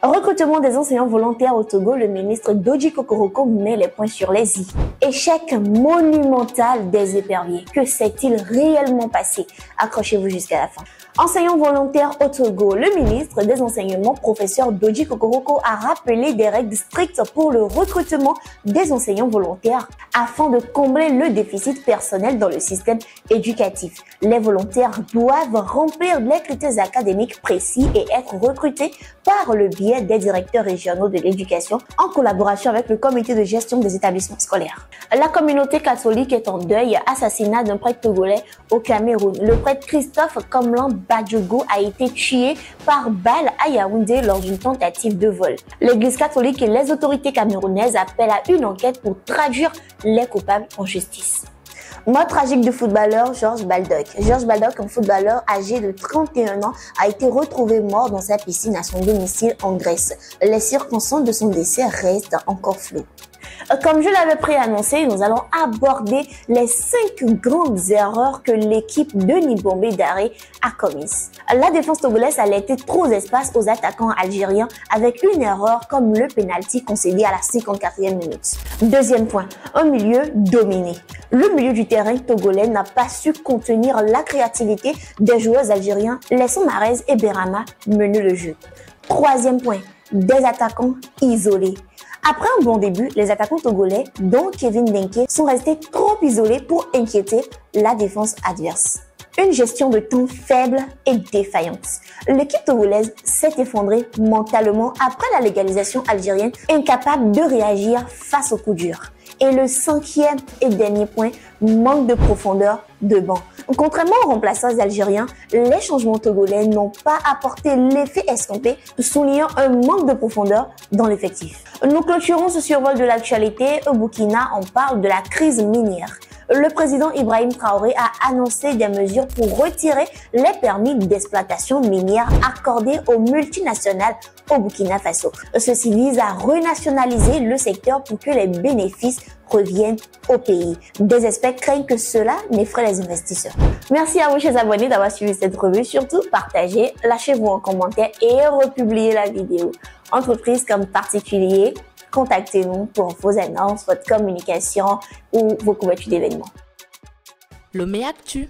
Recrutement des enseignants volontaires au Togo, le ministre Doji Kokoroko met les points sur les i. Échec monumental des éperviers. Que s'est-il réellement passé? Accrochez-vous jusqu'à la fin. Enseignants volontaires au Togo, le ministre des Enseignements, professeur Doji Kokoroko, a rappelé des règles strictes pour le recrutement des enseignants volontaires afin de combler le déficit personnel dans le système éducatif. Les volontaires doivent remplir des critères académiques précis et être recrutés par le biais des directeurs régionaux de l'éducation en collaboration avec le comité de gestion des établissements scolaires. La communauté catholique est en deuil. Assassinat d'un prêtre togolais au Cameroun. Le prêtre Christophe Komlan Badjogo a été tué par balle à Yaoundé lors d'une tentative de vol. L'église catholique et les autorités camerounaises appellent à une enquête pour traduire les coupables en justice. Mort tragique du footballeur Georges Baldock. Georges Baldock, un footballeur âgé de 31 ans, a été retrouvé mort dans sa piscine à son domicile en Grèce. Les circonstances de son décès restent encore floues. Comme je l'avais préannoncé, nous allons aborder les 5 grandes erreurs que l'équipe de Nibombe Daré a commises. La défense togolaise a laissé trop d'espace aux attaquants algériens avec une erreur comme le pénalty concédé à la 54e minute. Deuxième point, un milieu dominé. Le milieu du terrain togolais n'a pas su contenir la créativité des joueurs algériens, laissant Mahrez et Berama mener le jeu. Troisième point, des attaquants isolés. Après un bon début, les attaquants togolais, dont Kevin Denke, sont restés trop isolés pour inquiéter la défense adverse. Une gestion de temps faible et défaillante. L'équipe togolaise s'est effondrée mentalement après la légalisation algérienne, incapable de réagir face aux coups durs. Et le 5e et dernier point, manque de profondeur de banc. Contrairement aux remplaçants algériens, les changements togolais n'ont pas apporté l'effet escompté, soulignant un manque de profondeur dans l'effectif. Nous clôturons ce survol de l'actualité. Au Burkina, on parle de la crise minière. Le président Ibrahim Traoré a annoncé des mesures pour retirer les permis d'exploitation minière accordés aux multinationales au Burkina Faso. Ceci vise à renationaliser le secteur pour que les bénéfices reviennent au pays. Des experts craignent que cela n'effraie les investisseurs. Merci à vous, chers abonnés, d'avoir suivi cette revue. Surtout, partagez, lâchez-vous en commentaire et republiez la vidéo. Entreprise comme particulier, contactez-nous pour vos annonces, votre communication ou vos couvertures d'événements. Lomé Actu.